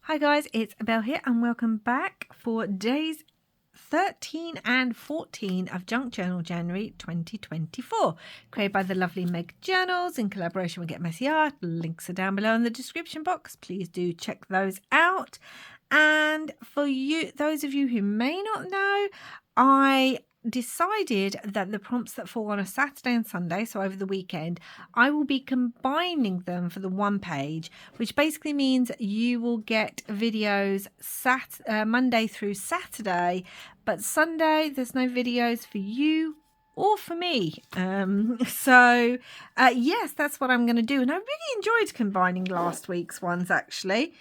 Hi guys, it's Belle here and welcome back for days 13 and 14 of Junk Journal January 2024, created by the lovely Meg Journals in collaboration with Get Messy Art. Links are down below in the description box. Please do check those out. And for you, those of you who may not know, I decided that the prompts that fall on a Saturday and Sunday, so over the weekend, I will be combining them for the one page, which basically means you will get videos Monday through Saturday, but Sunday there's no videos for you or for me. Yes, that's what I'm going to do. And I really enjoyed combining last week's ones, actually.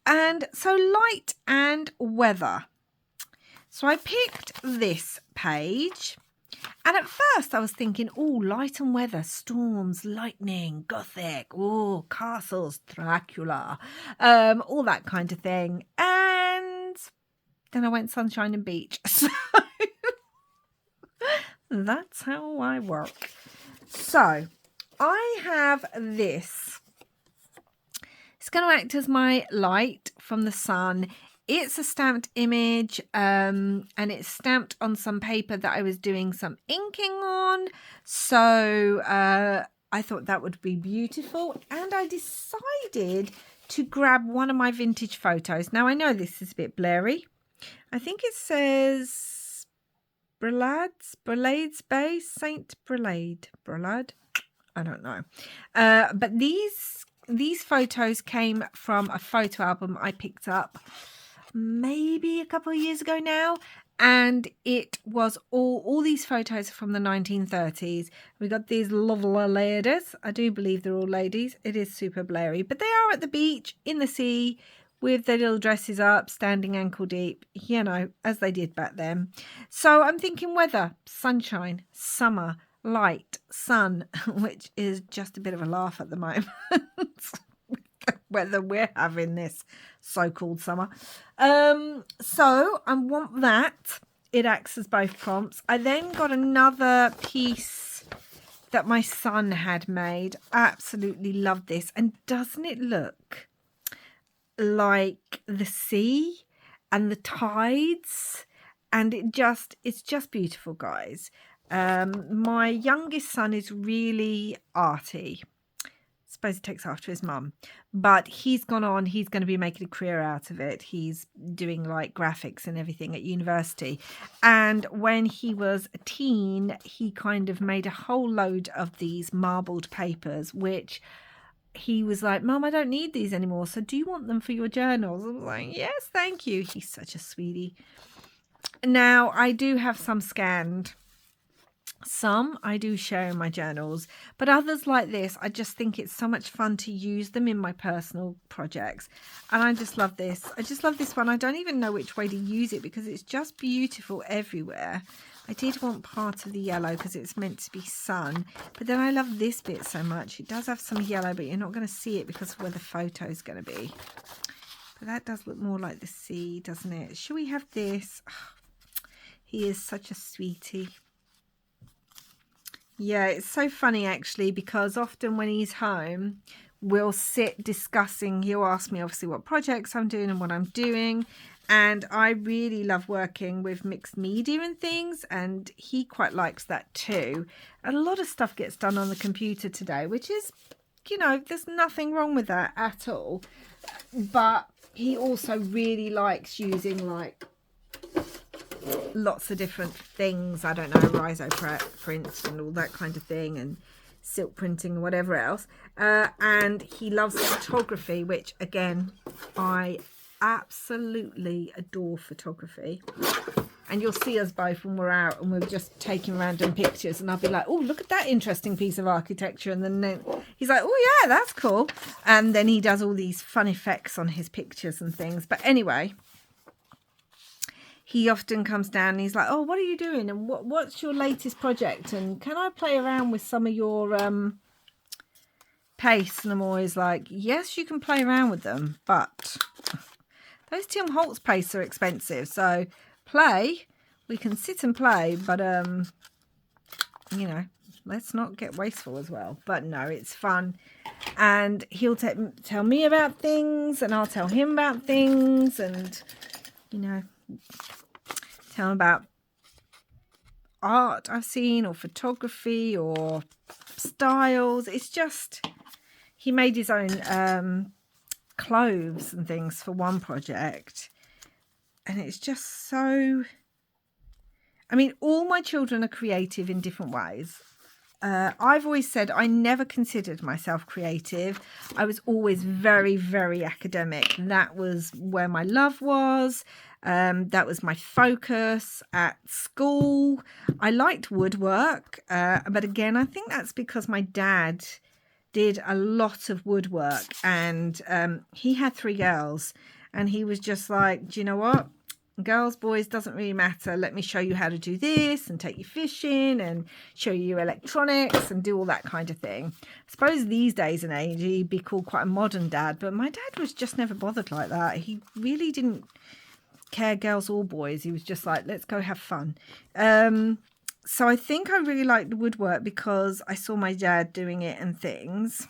And so light and weather. So I picked this page, and at first I was thinking, oh, light and weather, storms, lightning, gothic, oh, castles, Dracula, all that kind of thing. And then I went sunshine and beach. So that's how I work. So I have this. It's going to act as my light from the sun. It's a stamped image, and it's stamped on some paper that I was doing some inking on. So I thought that would be beautiful. And I decided to grab one of my vintage photos. Now, I know this is a bit blurry. I think it says Brelade's Bay, Saint Brelade. I don't know. But these photos came from a photo album I picked up maybe a couple of years ago now, and it was all these photos from the 1930s. We got these lovely ladies. I do believe they're all ladies. It is super blurry, but they are at the beach in the sea with their little dresses up, standing ankle deep, you know, as they did back then. So I'm thinking weather, sunshine, summer, light, sun, which is just a bit of a laugh at the moment. Whether we're having this so-called summer. So I want that. It acts as both prompts. I then got another piece that my son had made. Absolutely love this. And doesn't it look like the sea and the tides? And it's just beautiful, guys. My youngest son is really arty. Suppose he takes after his mum, but he's going to be making a career out of it. He's doing like graphics and everything at university. And when he was a teen, he kind of made a whole load of these marbled papers, which he was like, Mum, I don't need these anymore. So do you want them for your journals? I was like, yes, thank you. He's such a sweetie. Now, I do have some scanned. Some I do share in my journals, but others like this, I just think it's so much fun to use them in my personal projects. And I just love this. I just love this one. I don't even know which way to use it because it's just beautiful everywhere. I did want part of the yellow because it's meant to be sun, but then I love this bit so much. It does have some yellow, but you're not going to see it because of where the photo is going to be. But that does look more like the sea, doesn't it? Should we have this? Oh, he is such a sweetie. Yeah, it's so funny actually, because often when he's home, we'll sit discussing. He'll ask me obviously what projects I'm doing and what I'm doing. And I really love working with mixed media and things. And he quite likes that too. And a lot of stuff gets done on the computer today, which is, you know, there's nothing wrong with that at all. But he also really likes using like lots of different things. I don't know, Riso prints and all that kind of thing, and silk printing and whatever else. And he loves photography, which again, I absolutely adore photography. And you'll see us both when we're out and we're just taking random pictures, and I'll be like, oh, look at that interesting piece of architecture. And then he's like, oh yeah, that's cool. And then he does all these fun effects on his pictures and things. But anyway, he often comes down and he's like, oh, what are you doing? And what's your latest project? And can I play around with some of your paste? And I'm always like, yes, you can play around with them, but those Tim Holtz pastes are expensive. So we can sit and play, but, you know, let's not get wasteful as well. But no, it's fun. And he'll tell me about things, and I'll tell him about things, and, you know, tell him about art I've seen, or photography, or styles. It's just, he made his own clothes and things for one project, and it's just so, I mean, all my children are creative in different ways. I've always said I never considered myself creative. I was always very, very academic. That was where my love was. That was my focus at school. I liked woodwork, but again, I think that's because my dad did a lot of woodwork, and he had 3 girls, and he was just like, do you know what? Girls, boys, doesn't really matter. Let me show you how to do this and take you fishing and show you electronics and do all that kind of thing. I suppose these days and age, he'd be called quite a modern dad, but my dad was just never bothered like that. He really didn't care girls or boys. He was just like, let's go have fun. So I think I really liked the woodwork because I saw my dad doing it and things.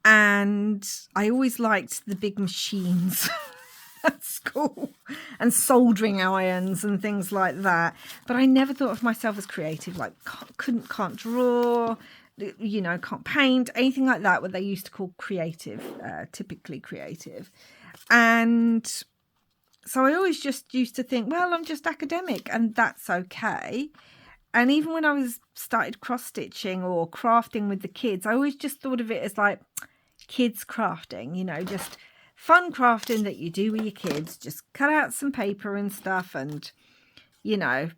And I always liked the big machines at school and soldering irons and things like that. But I never thought of myself as creative, like can't draw, you know, can't paint, anything like that, what they used to call creative, typically creative. And so I always just used to think, well, I'm just academic and that's okay. And even when I started cross-stitching or crafting with the kids, I always just thought of it as like kids crafting, you know, just fun crafting that you do with your kids. Just cut out some paper and stuff and, you know,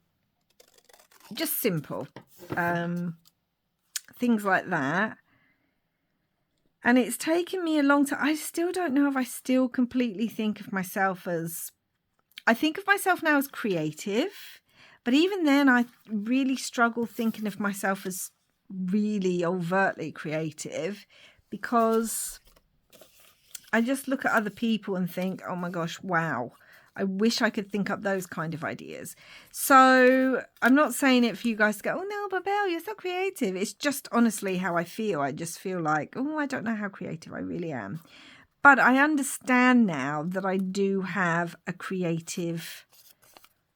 just simple things like that. And it's taken me a long time. I still don't know if I still completely think of myself as, I think of myself now as creative, but even then I really struggle thinking of myself as really overtly creative, because I just look at other people and think, oh my gosh, wow, I wish I could think up those kind of ideas. So I'm not saying it for you guys to go, oh no, Babel, you're so creative. It's just honestly how I feel. I just feel like, oh, I don't know how creative I really am. But I understand now that I do have a creative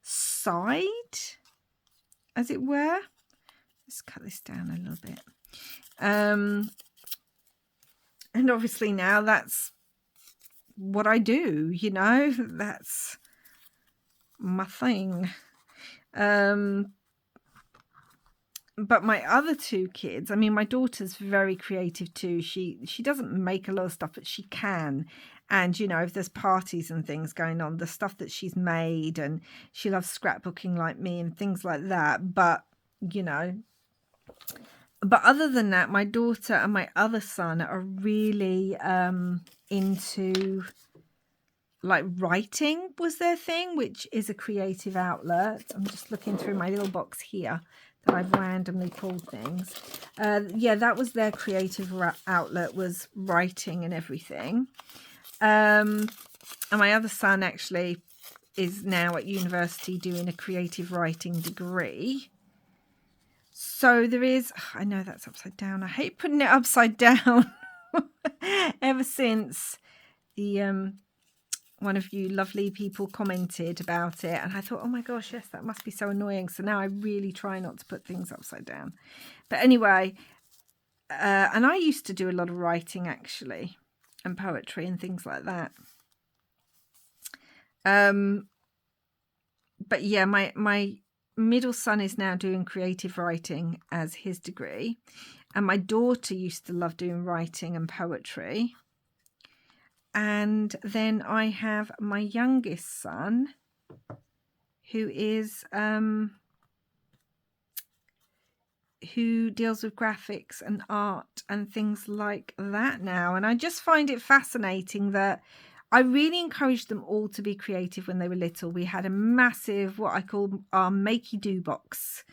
side, as it were. Let's cut this down a little bit. And obviously now that's what I do, you know, that's my thing. But my other 2 kids, I mean, my daughter's very creative too. She doesn't make a lot of stuff, but she can. And, you know, if there's parties and things going on, the stuff that she's made, and she loves scrapbooking like me and things like that. But, you know, but other than that, my daughter and my other son are really into, like, writing was their thing, which is a creative outlet. I'm just looking through my little box here that I've randomly pulled things. Yeah, that was their creative outlet, was writing and everything. And my other son actually is now at university doing a creative writing degree. So there is, I know that's upside down. I hate putting it upside down. Ever since the one of you lovely people commented about it, and I thought, oh my gosh, yes, that must be so annoying. So now I really try not to put things upside down. But anyway, and I used to do a lot of writing actually, and poetry and things like that. But yeah, my middle son is now doing creative writing as his degree, and my daughter used to love doing writing and poetry. And then I have my youngest son, who is who deals with graphics and art and things like that now. And I just find it fascinating that I really encouraged them all to be creative when they were little. We had a massive, what I call our makey do box,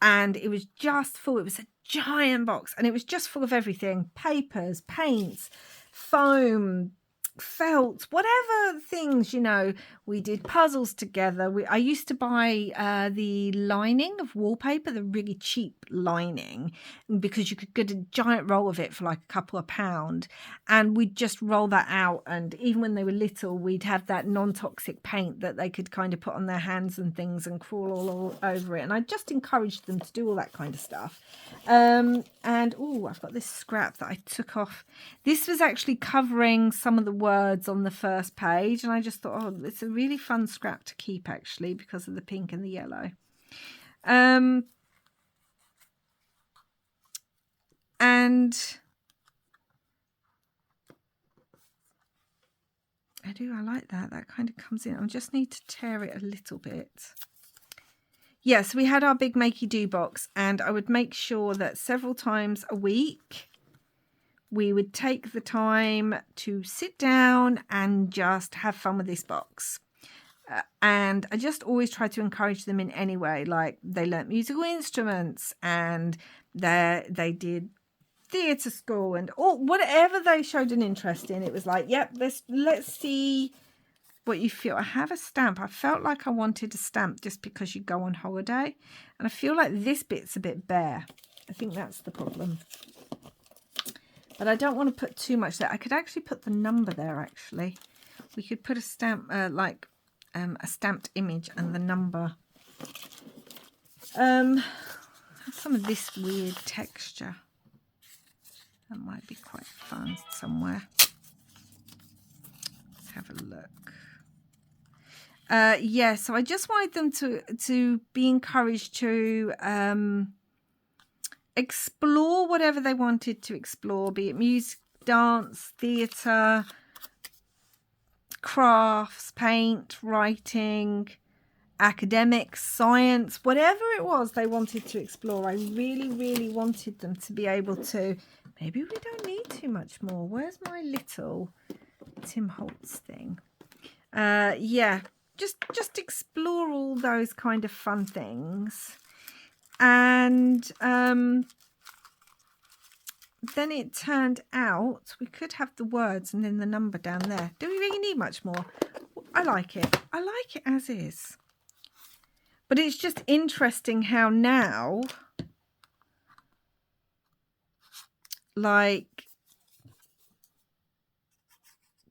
and it was just full. It was a giant box, and it was just full of everything: papers, paints, foam, felt, whatever things, you know. We did puzzles together. I used to buy the lining of wallpaper, the really cheap lining, because you could get a giant roll of it for like a couple of pounds, and we'd just roll that out. And even when they were little, we'd have that non-toxic paint that they could kind of put on their hands and things and crawl all over it. And I just encouraged them to do all that kind of stuff. And oh, I've got this scrap that I took off. This was actually covering some of the words on the first page, and I just thought, oh, it's a really fun scrap to keep actually because of the pink and the yellow. And I like that. That kind of comes in. I just need to tear it a little bit. Yes, we had our big Makey Do box, and I would make sure that several times a week we would take the time to sit down and just have fun with this box. And I just always try to encourage them in any way. Like, they learnt musical instruments, and they did theatre school, and whatever they showed an interest in. It was like, yep, let's see what you feel. I have a stamp. I felt like I wanted a stamp just because you go on holiday, and I feel like this bit's a bit bare. I think that's the problem. But I don't want to put too much there. I could actually put the number there, actually. We could put a stamp, a stamped image and the number. Some of this weird texture. That might be quite fun somewhere. Let's have a look. Yeah, so I just wanted them to be encouraged to explore whatever they wanted to explore, be it music, dance, theatre, crafts, paint, writing, academics, science, whatever it was they wanted to explore. I really, really wanted them to be able to. Maybe we don't need too much more. Where's my little Tim Holtz thing? Yeah, just explore all those kind of fun things. And then it turned out we could have the words and then the number down there. Do we really need much more? I like it. I like it as is. But it's just interesting how now, like,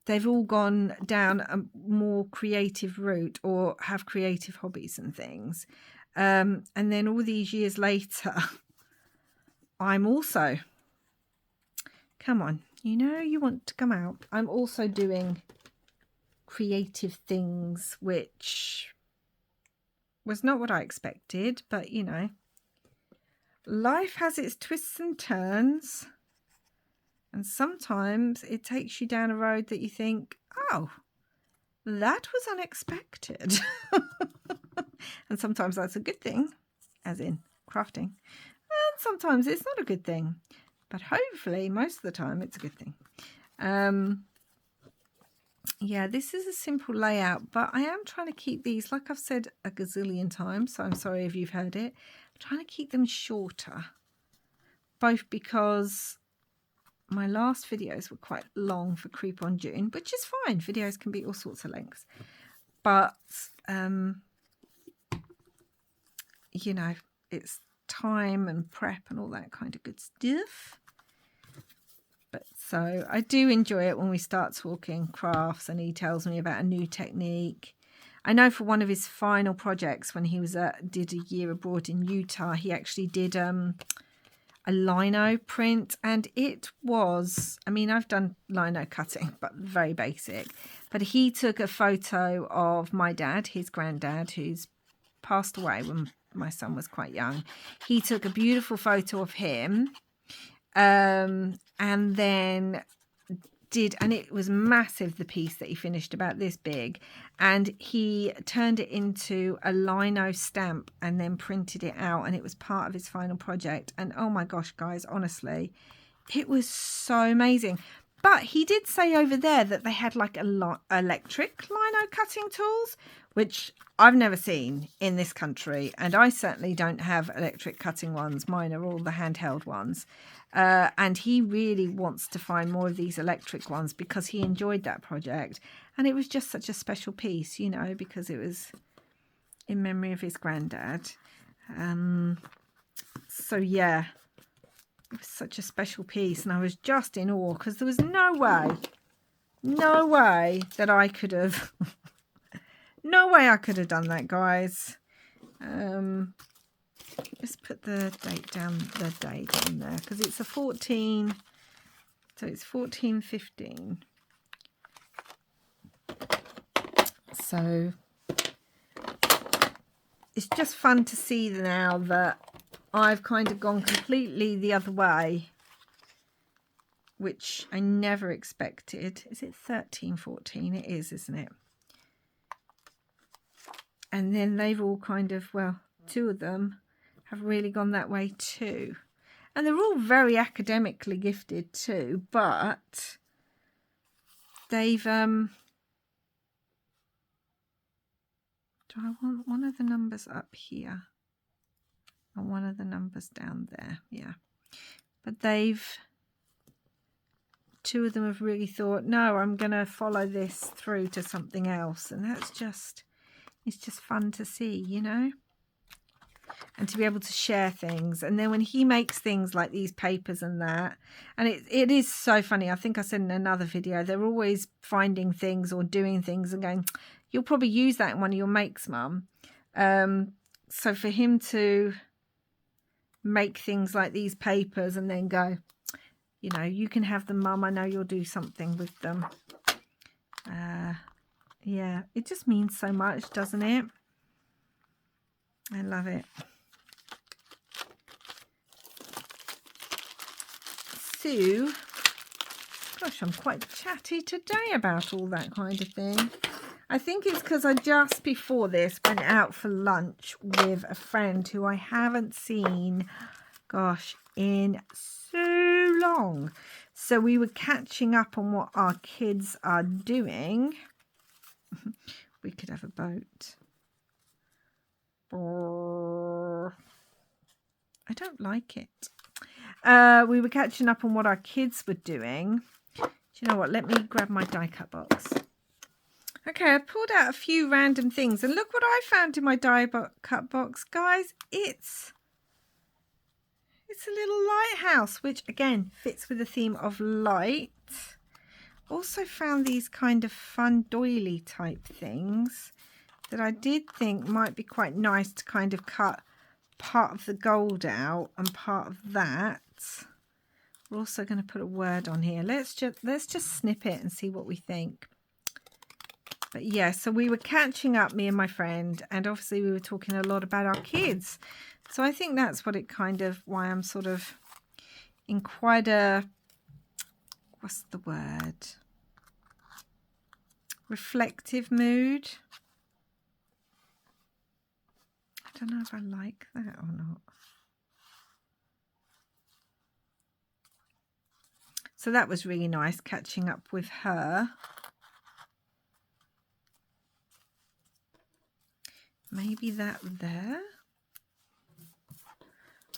they've all gone down a more creative route or have creative hobbies and things. And then all these years later, I'm also, come on, you know you want to come out. I'm also doing creative things, which was not what I expected, but you know, life has its twists and turns. And sometimes it takes you down a road that you think, oh, that was unexpected. And sometimes that's a good thing, as in crafting. And sometimes it's not a good thing. But hopefully, most of the time, it's a good thing. Yeah, this is a simple layout, but I am trying to keep these, like I've said a gazillion times, so I'm sorry if you've heard it. I'm trying to keep them shorter. Both because my last videos were quite long for Creep on June, which is fine. Videos can be all sorts of lengths. But, you know, it's time and prep and all that kind of good stuff. But so I do enjoy it when we start talking crafts and he tells me about a new technique. I know for one of his final projects when he was did a year abroad in Utah, he actually did a lino print, and it was, I mean, I've done lino cutting, but very basic. But he took a photo of my dad, his granddad, who's passed away when my son was quite young. He took a beautiful photo of him, and then and it was massive, the piece that he finished, about this big, and he turned it into a lino stamp and then printed it out, and it was part of his final project. And oh my gosh, guys, honestly, it was so amazing. But he did say over there that they had like electric lino cutting tools, which I've never seen in this country, and I certainly don't have electric cutting ones. Mine are all the handheld ones. And he really wants to find more of these electric ones because he enjoyed that project. And it was just such a special piece, you know, because it was in memory of his granddad. So yeah, it was such a special piece, and I was just in awe because there was no way that I could have no way I could have done that, guys. Let's put the date on there because it's a 14, so it's 14/15. So it's just fun to see now that I've kind of gone completely the other way, which I never expected. Is it 13/14? It is, isn't it? And then they've all kind of, well, two of them have really gone that way too. And they're all very academically gifted too, but they've, do I want one of the numbers up here and one of the numbers down there? Yeah. But two of them have really thought, no, I'm going to follow this through to something else. And that's just, it's just fun to see, you know, and to be able to share things. And then when he makes things like these papers and that, and it is so funny. I think I said in another video, they're always finding things or doing things and going, you'll probably use that in one of your makes, Mum. So for him to make things like these papers and then go, you know, you can have them, Mum. I know you'll do something with them. Yeah, it just means so much, doesn't it? I love it. So, gosh, I'm quite chatty today about all that kind of thing. I think it's because I just before this went out for lunch with a friend who I haven't seen, gosh, in so long. So we were catching up on what our kids are doing. We could have a boat. I don't like it. We were catching up on what our kids were doing. Do you know what? Let me grab my die cut box. Okay, I pulled out a few random things, and look what I found in my die cut box, guys. It's a little lighthouse, which again fits with the theme of light. Also found these kind of fun doily type things that I did think might be quite nice to kind of cut part of the gold out and part of that. We're also going to put a word on here. Let's just snip it and see what we think. But yeah, so we were catching up, me and my friend, and obviously we were talking a lot about our kids. So I think that's what it kind of, why I'm sort of in quite a, what's the word? Reflective mood. I don't know if I like that or not. So that was really nice, catching up with her. Maybe that there.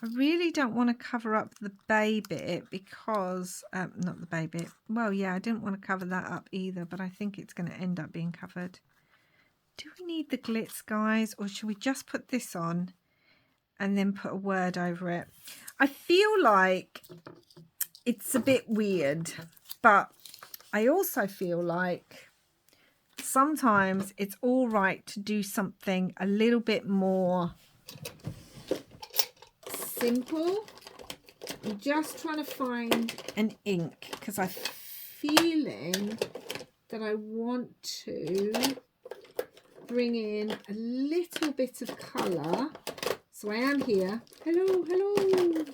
I really don't want to cover up the bay bit because, not the bay bit. Well, yeah, I didn't want to cover that up either, but I think it's going to end up being covered. Do we need the glitz, guys, or should we just put this on and then put a word over it? I feel like it's a bit weird, but I also feel like sometimes it's all right to do something a little bit more simple. I'm just trying to find an ink because I'm feeling that I want to bring in a little bit of colour. So I am here. Hello, hello.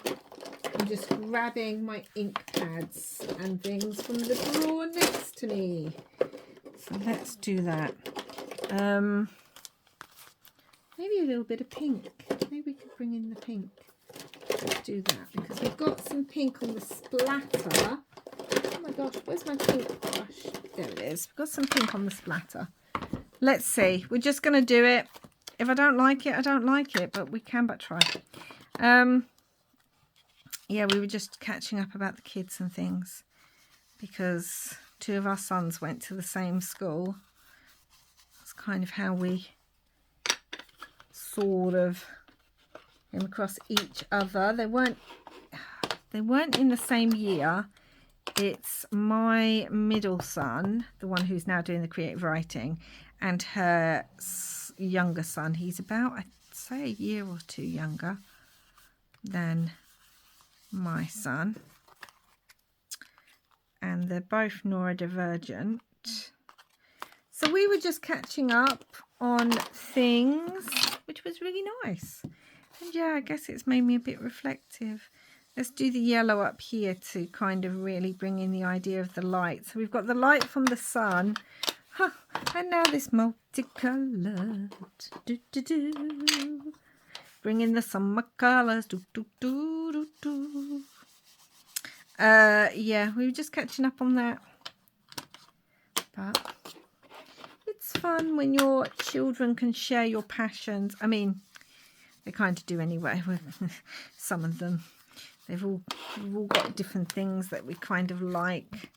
I'm just grabbing my ink pads and things from the drawer next to me. So let's do that. Maybe a little bit of pink. Maybe we could bring in the pink. Let's do that because we've got some pink on the splatter. Oh my gosh, where's my pink brush? There it is. We've got some pink on the splatter. Let's see. We're just going to do it. If I don't like it, I don't like it, but we can but try. yeah, we were just catching up about the kids and things because 2 of our sons went to the same school. That's kind of how we sort of came across each other. They weren't in the same year. It's my middle son, the one who's now doing the creative writing, and her younger son. He's about, I'd say, a year or 2 younger than my son. And they're both neurodivergent. So we were just catching up on things, which was really nice. And yeah, I guess it's made me a bit reflective. Let's do the yellow up here to kind of really bring in the idea of the light. So we've got the light from the sun. Huh, and now this multicolored. Do, do, do. Bring in the summer colours. Do, do, do, do, do. Yeah, we were just catching up on that. But it's fun when your children can share your passions. I mean, they kind of do anyway. Some of them. We've all got different things that we kind of like.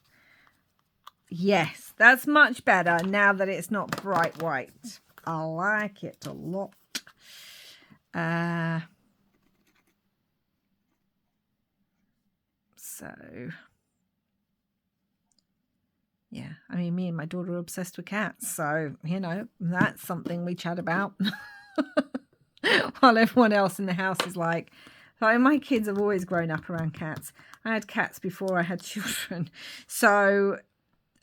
Yes, that's much better now that it's not bright white. I like it a lot. So, yeah, I mean, me and my daughter are obsessed with cats. So, you know, that's something we chat about. While everyone else in the house is like my kids have always grown up around cats. I had cats before I had children. So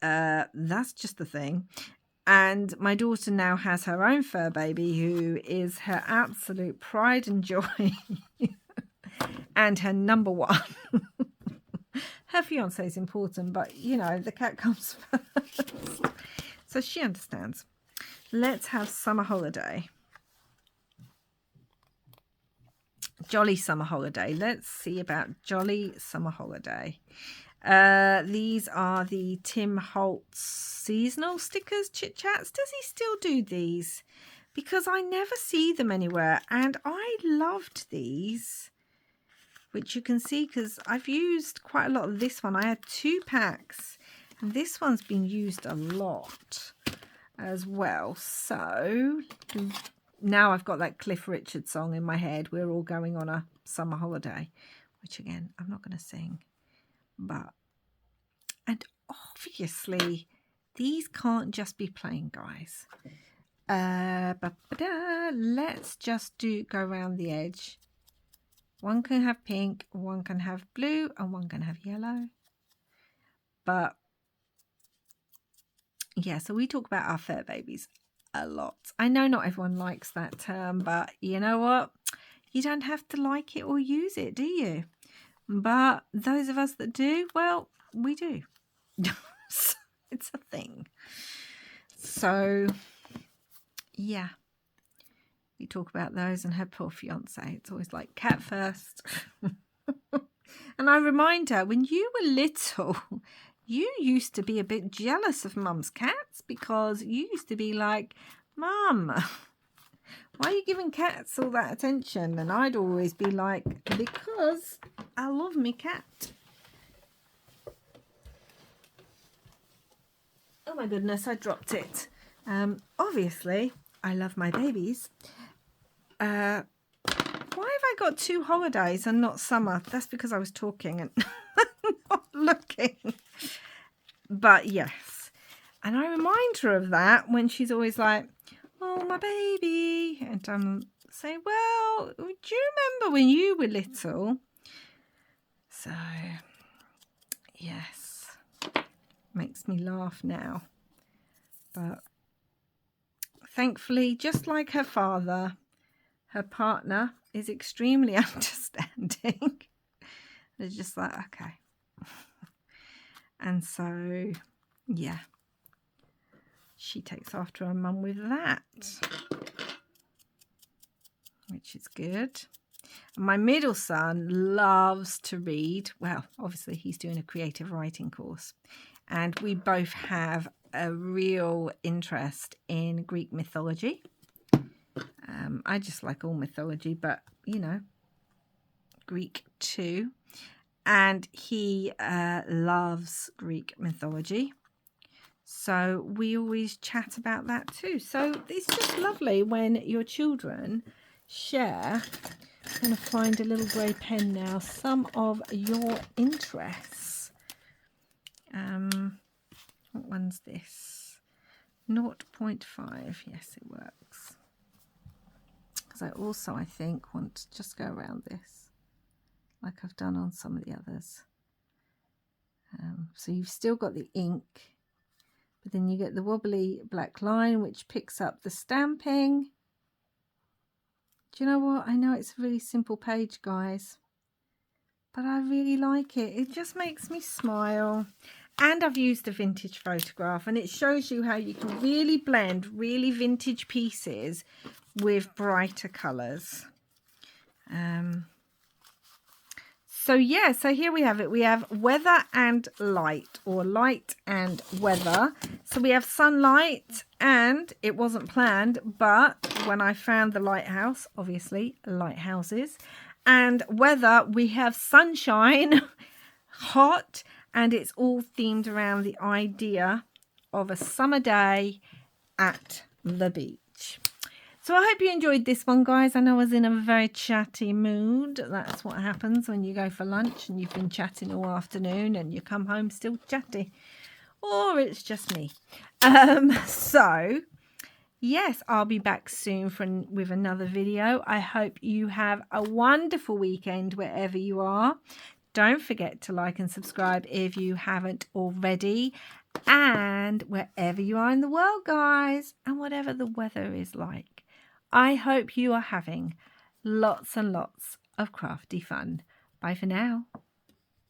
that's just the thing. And my daughter now has her own fur baby who is her absolute pride and joy and her number one. Her fiance is important, but, you know, the cat comes first. So she understands. Let's have summer holiday. Jolly summer holiday. Let's see about jolly summer holiday. These are the Tim Holtz seasonal stickers, Chit Chats. Does he still do these? Because I never see them anywhere, and I loved these, which you can see because I've used quite a lot of this one. I had 2 packs, and this one's been used a lot as well. So now I've got that Cliff Richard song in my head. We're all going on a summer holiday, which again, I'm not going to sing. But, and obviously, these can't just be plain, guys. Let's just go around the edge. One can have pink, one can have blue, and one can have yellow. But, yeah, so we talk about our fur babies a lot. I know not everyone likes that term, but you know what? You don't have to like it or use it, do you? But those of us that do, well, we do. It's a thing. So, yeah. We talk about those and her poor fiance. It's always like cat first. And I remind her, when you were little, you used to be a bit jealous of Mum's cats because you used to be like, Mum, why are you giving cats all that attention? And I'd always be like, because I love me cat. Oh my goodness, I dropped it. Obviously, I love my babies. Why have I got 2 holidays and not summer? That's because I was talking and not looking. But yes. And I remind her of that when she's always like, oh, my baby. And I'm saying, well, do you remember when you were little? So, yes. Makes me laugh now. But thankfully, just like her father, her partner is extremely understanding. It's just like, okay. And so, yeah. She takes after her mum with that, which is good. And my middle son loves to read. Well, obviously he's doing a creative writing course. And we both have a real interest in Greek mythology. I just like all mythology, but, you know, Greek too, and he loves Greek mythology. So we always chat about that too. So it's just lovely when your children share. I'm going to find a little grey pen now. Some of your interests. What one's this? 0.5. Yes, it works. Because I also, I think, want to just go around this like I've done on some of the others. So you've still got the ink, but then you get the wobbly black line which picks up the stamping. Do you know what? I know it's a really simple page, guys, but I really like it. It just makes me smile. And I've used a vintage photograph, and it shows you how you can really blend really vintage pieces with brighter colours. So yeah, so here we have it. We have weather and light, or light and weather. So we have sunlight, and it wasn't planned, but when I found the lighthouse, obviously lighthouses, and weather, we have sunshine, hot, and it's all themed around the idea of a summer day at the beach. So I hope you enjoyed this one, guys. I know I was in a very chatty mood. That's what happens when you go for lunch and you've been chatting all afternoon and you come home still chatty. Or it's just me. So, yes, I'll be back soon with another video. I hope you have a wonderful weekend wherever you are. Don't forget to like and subscribe if you haven't already. And wherever you are in the world, guys, and whatever the weather is like, I hope you are having lots and lots of crafty fun. Bye for now.